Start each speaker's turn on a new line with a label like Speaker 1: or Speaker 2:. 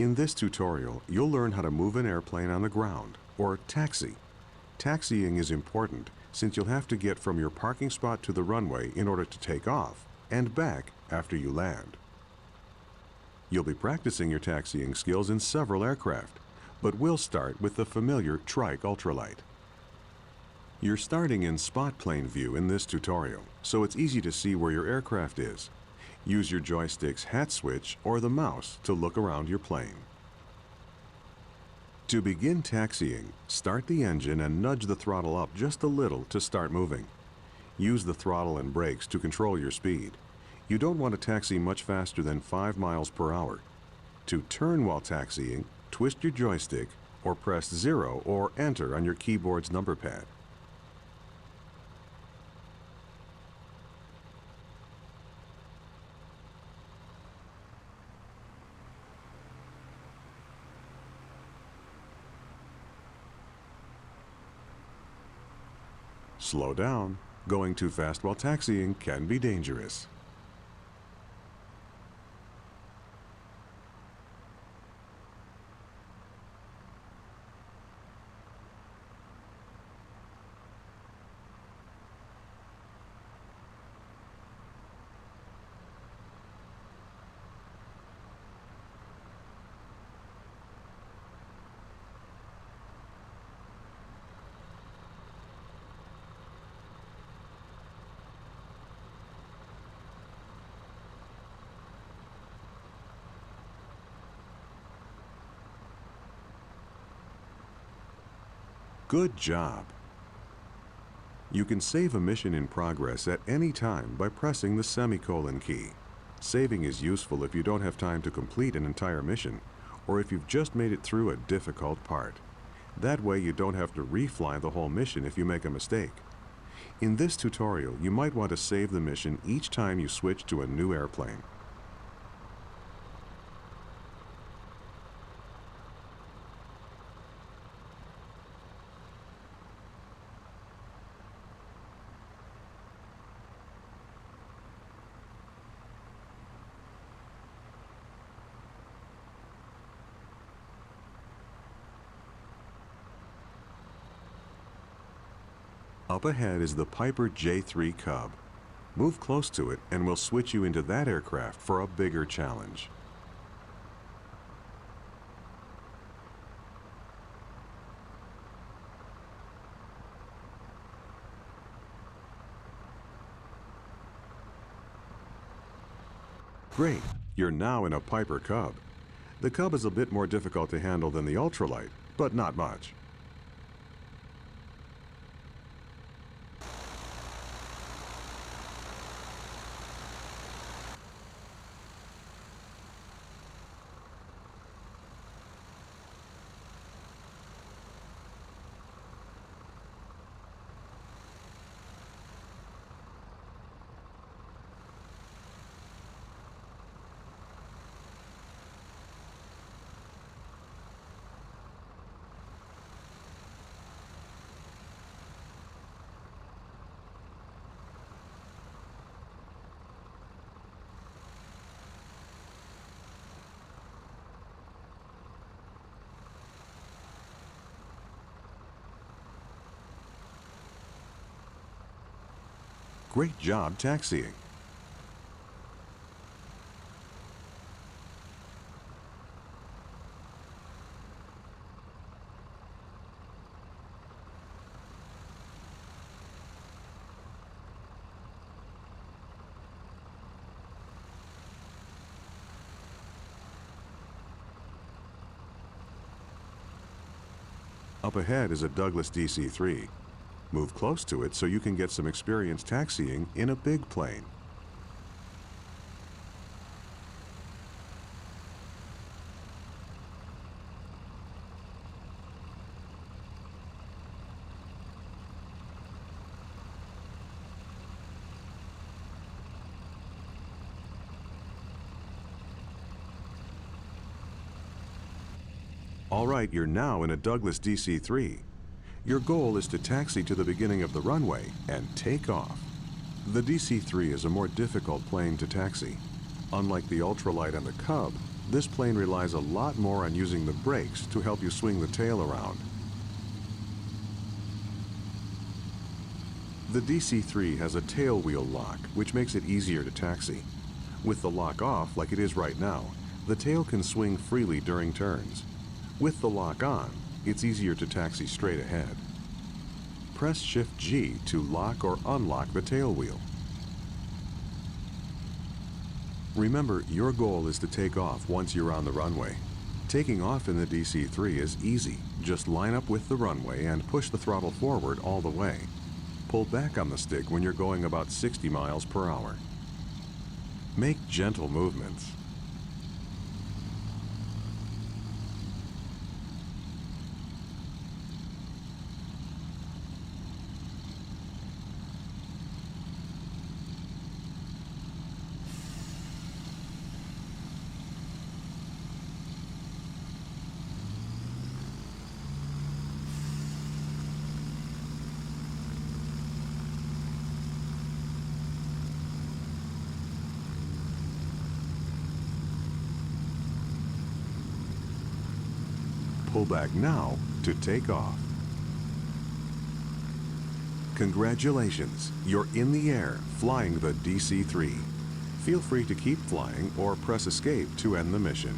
Speaker 1: In this tutorial, you'll learn how to move an airplane on the ground, or taxi. Taxiing is important since you'll have to get from your parking spot to the runway in order to take off and back after you land. You'll be practicing your taxiing skills in several aircraft, but we'll start with the familiar Trike ultralight. You're starting in spot plane view in this tutorial, so it's easy to see where your aircraft is. Use your joystick's hat switch or the mouse to look around your plane. To begin taxiing, start the engine and nudge the throttle up just a little to start moving. Use the throttle and brakes to control your speed. You don't want to taxi much faster than 5 miles per hour. To turn while taxiing, twist your joystick or press 0 or enter on your keyboard's number pad. Slow down. Going too fast while taxiing can be dangerous. Good job! You can save a mission in progress at any time by pressing the semicolon key. Saving is useful if you don't have time to complete an entire mission, or if you've just made it through a difficult part. That way you don't have to refly the whole mission if you make a mistake. In this tutorial, you might want to save the mission each time you switch to a new airplane. Up ahead is the Piper J3 Cub. Move close to it and we'll switch you into that aircraft for a bigger challenge. Great! You're now in a Piper Cub. The Cub is a bit more difficult to handle than the ultralight, but not much. Great job taxiing. Up ahead is a Douglas DC-3. Move close to it so you can get some experience taxiing in a big plane. All right, you're now in a Douglas DC-3. Your goal is to taxi to the beginning of the runway and take off. The DC-3 is a more difficult plane to taxi. Unlike the ultralight and the Cub, This plane relies a lot more on using the brakes to help you swing the tail around. The DC-3 has a tail wheel lock, which makes it easier to taxi. With the lock off, like it is right now, the tail can swing freely during turns. With the lock on, it's easier to taxi straight ahead. Press Shift-G to lock or unlock the tail wheel. Remember, your goal is to take off once you're on the runway. Taking off in the DC-3 is easy. Just line up with the runway and push the throttle forward all the way. Pull back on the stick when you're going about 60 miles per hour. Make gentle movements. Pull back now to take off. Congratulations, you're in the air flying the DC-3. Feel free to keep flying or press escape to end the mission.